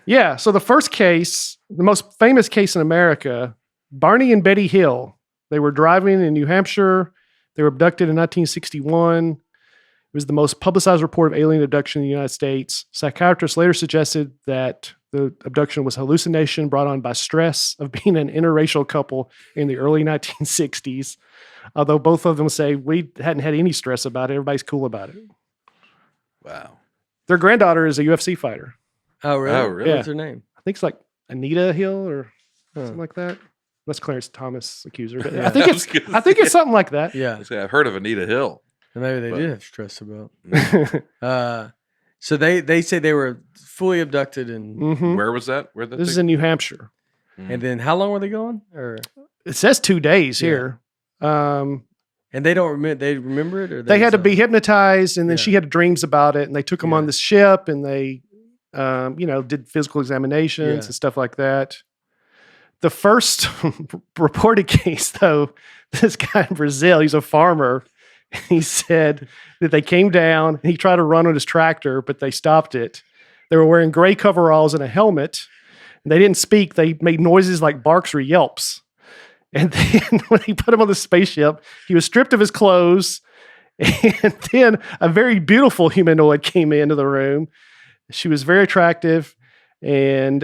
Yeah. So the first case, the most famous case in America, Barney and Betty Hill. They were driving in New Hampshire. They were abducted in 1961. It was the most publicized report of alien abduction in the United States. Psychiatrists later suggested that the abduction was hallucination brought on by stress of being an interracial couple in the early 1960s. Although both of them say we hadn't had any stress about it. Everybody's cool about it. Wow. Their granddaughter is a UFC fighter. Oh, really? Oh, really? Yeah. What's her name? I think it's like Anita Hill or something like that. That's Clarence Thomas accuser. But I think it's something like that. Yeah. I've heard of Anita Hill. Maybe they did have stress about. So they say they were fully abducted, and Where was that? Where this is in New Hampshire. and then how long were they gone? Or It says 2 days here. and they don't remember. They remember it, or They had to be hypnotized, and then Yeah. she had dreams about it, and they took them on this ship, and they, did physical examinations and stuff like that. The first reported case, though, this guy in Brazil, he's a farmer. He said that they came down, and he tried to run on his tractor, but they stopped it. They were wearing gray coveralls and a helmet, and they didn't speak. They made noises like barks or yelps. And then when he put him on the spaceship, he was stripped of his clothes. And then a very beautiful humanoid came into the room. She was very attractive, and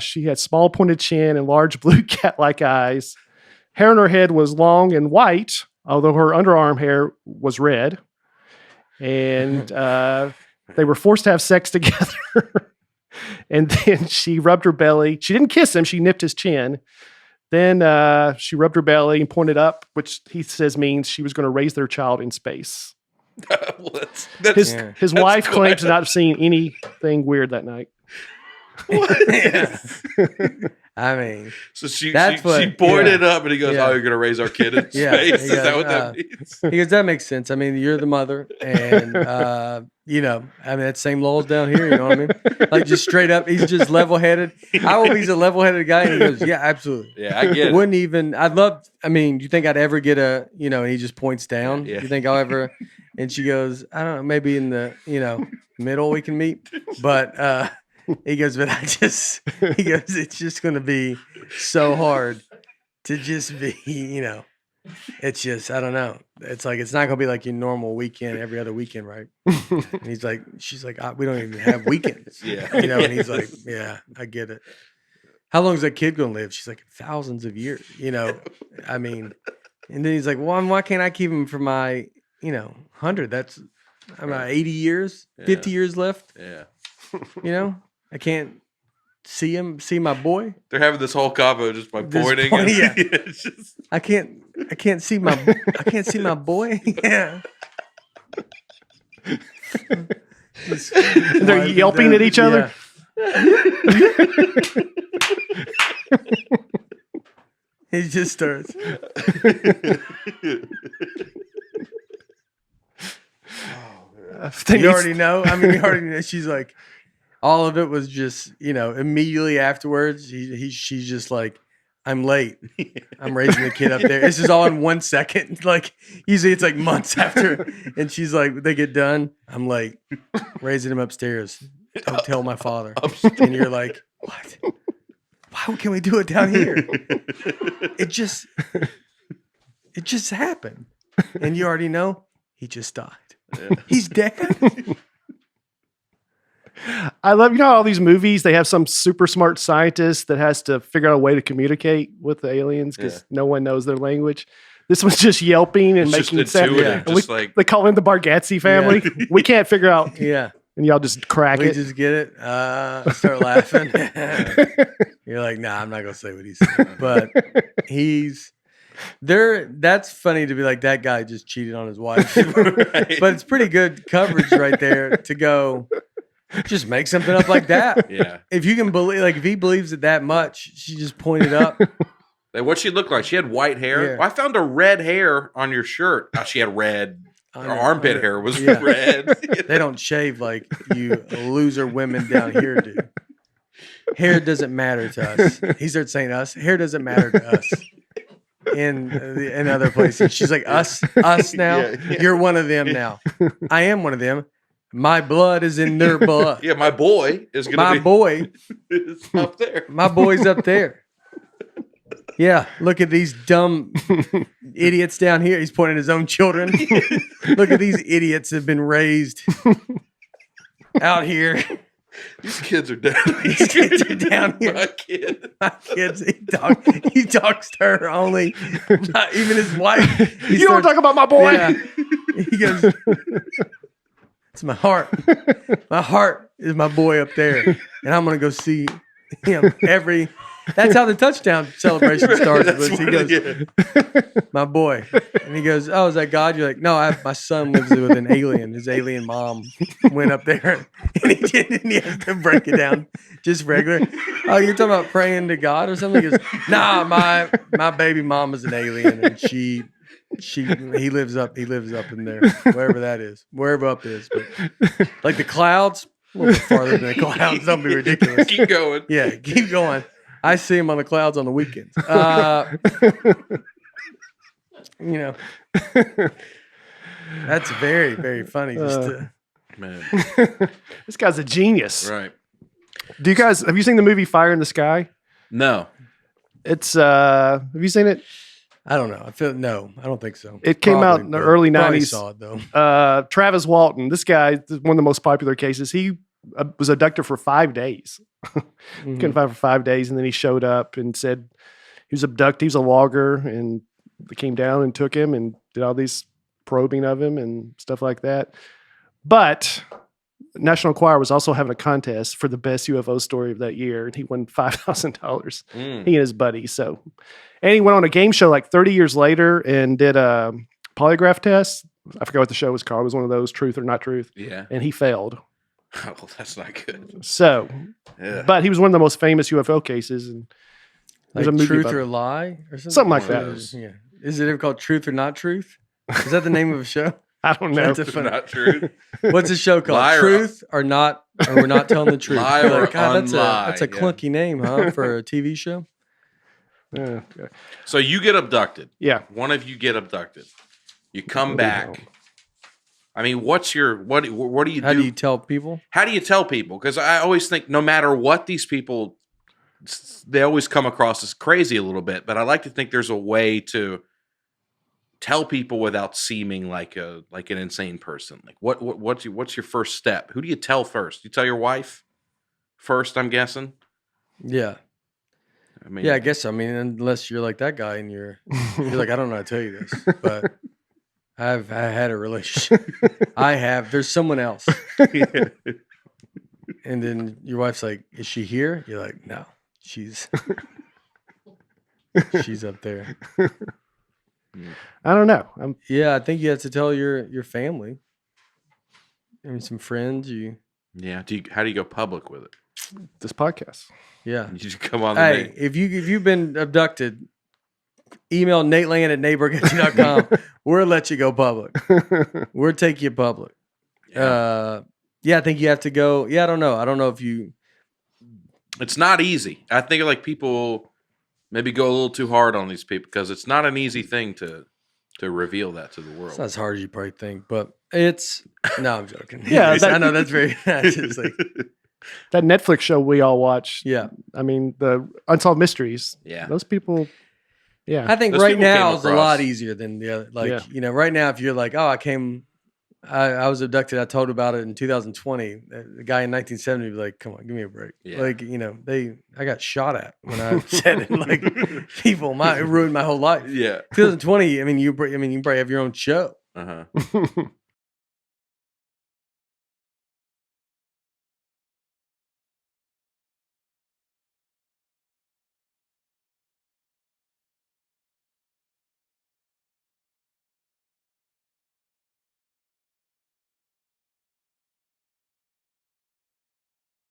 she had small pointed chin and large blue cat-like eyes. Hair on her head was long and white, although her underarm hair was red. And they were forced to have sex together. And then she rubbed her belly. She didn't kiss him. She nipped his chin. Then she rubbed her belly and pointed up, which he says means she was going to raise their child in space. His wife claims to not have seen anything weird that night. I mean, so she what- pointed up, and he goes, Yeah. "Oh, you're gonna raise our kid in Yeah. space? He Is that goes, what that means?" he goes, that makes sense. I mean, you're the mother, and I mean, that same laws down here. You know what I mean? Like just straight up, he's just level headed. I hope he's a level headed guy. And he goes, yeah, absolutely. Yeah, I get it. Wouldn't even. I'd love. I mean, do you think I'd ever get a? And he just points down. Yeah. You think I'll ever? And she goes, I don't know. Maybe in the middle we can meet, but. He goes, but he goes, it's just going to be so hard to just be, it's just, I don't know. It's like, it's not going to be like your normal weekend, every other weekend, right? And she's like, we don't even have weekends. Yeah. And he's like, yeah, I get it. How long is that kid going to live? She's like, thousands of years, I mean, and then he's like, well, why can't I keep him for my, 100? That's, I'm at 80 years, 50 years left. Yeah. I can't see my boy. They're having this whole convo just by pointing. Yeah. It's just... I can't see my boy. Yeah. They're yelping at each other. He just starts. You already know. I mean, you already know. She's like, all of it was just, immediately afterwards, she's just like, I'm late. I'm raising the kid up there. This is all in 1 second. Like, usually it's like months after. And she's like, they get done. I'm late. Raising him upstairs. Don't tell my father. And you're like, what? Why can't we do it down here? It just happened. And you already know he just died. Yeah. He's dead. I love, all these movies, they have some super smart scientist that has to figure out a way to communicate with the aliens because no one knows their language. This was just yelping and making sound. Yeah. They call him the Bargatze family. Yeah. We can't figure out. Yeah. And y'all just crack it. We just get it. Start laughing. You're like, nah, I'm not going to say what he said. But he's there. That's funny to be like, that guy just cheated on his wife. Right. But it's pretty good coverage right there to go, just make something up like that. Yeah. If you can believe, like, if he believes it that much, she just pointed up. Like, what'd she look like? She had white hair. Yeah. Well, I found a red hair on your shirt. Oh, she had red. Her armpit hair was red. They don't shave like you loser women down here do. Hair doesn't matter to us. He starts saying us. Hair doesn't matter to us. In other places. She's like, us now? Yeah. You're one of them now. I am one of them. My blood is in their blood. Yeah, my boy is gonna My be boy. is up there. My boy's up there. Yeah, look at these dumb idiots down here. He's pointing at his own children. Look at these idiots that have been raised out here. These kids are down. These kids are down here. My kid. My kids, he talks to her only. Not even his wife. You don't talk about my boy. Yeah. He goes, it's my heart. My heart is my boy up there. And I'm going to go see him every. That's how the touchdown celebration started. Was he goes, my boy. And he goes, oh, is that God? You're like, no, my son lives with an alien. His alien mom went up there. And he didn't. And he has to break it down just regular. Oh, you're talking about praying to God or something? He goes, nah, my baby mom is an alien. And he lives up in there, wherever that is, wherever up is. But like the clouds, a little bit farther than the clouds. Don't be ridiculous. Keep going. Yeah, keep going. I see him on the clouds on the weekends. You know, that's very, very funny. Man, This guy's a genius. right? Have you seen the movie Fire in the Sky? No. It's have you seen it? I don't know. I don't think so. It came out in the early probably 90s. Saw it though. Travis Walton, this guy, one of the most popular cases. He was abducted for 5 days. Couldn't find for 5 days, and then he showed up and said he was abducted. He was a logger, and they came down and took him and did all these probing of him and stuff like that. But National Enquirer was also having a contest for the best UFO story of that year, and he won $5,000. He and his buddy. So, and he went on a game show like 30 years later and did a polygraph test. I forgot what the show was called. It was one of those truth or not truth. Yeah. And he failed. Oh, that's not good. So, Yeah. but he was one of the most famous UFO cases, and there's Like a movie Truth about or it. Lie or something? Something like One of that. those. Yeah. Is it ever called Truth or Not Truth? Is that the name of a show? I don't know. That's a fun- Not true. What's the show called? Lie or- Truth or Not? Or we're not telling the truth. Lie You're or that's a unlie, that's a yeah. clunky name, huh, for a TV show? Yeah. So you get abducted. Yeah. One of you get abducted. You come back. I mean, what do you How do? do you tell people? How do you tell people? Because I always think no matter what these people, they always come across as crazy a little bit. But I like to think there's a way to tell people without seeming like an insane person. Like what's your first step? Who do you tell first? You tell your wife first, I'm guessing. Yeah. I mean, Yeah, I guess. I mean, unless you're like that guy and you're like, I don't know how to tell you this, but I had a relationship. There's someone else. And then your wife's like, is she here? You're like, no, she's up there. I don't know. Yeah, I think you have to tell your family. I mean, some friends. Yeah. How do you go public with it? This podcast. Yeah. You just come on the Hey, name. if you've been abducted, email Nateland@neighborhood.com. We'll let you go public. We'll take you public. Yeah. I think you have to go. Yeah, I don't know if you. It's not easy. I think like people maybe go a little too hard on these people because it's not an easy thing to reveal that to the world. It's not as hard as you probably think, but it's. No, I'm joking. Yeah, I know that's very. That's just like, That Netflix show we all watch. yeah. I mean, the Unsolved Mysteries. Yeah. Those people. Yeah. I think Those right people now came is a across- lot easier than the other. Like, Yeah. right now, if you're like, oh, I was abducted. I told about it in 2020. The guy in 1970 would be like, come on, give me a break. Yeah. Like, I got shot at when I said it. Like, it ruined my whole life. Yeah. 2020. I mean, you probably have your own show. Uh-huh.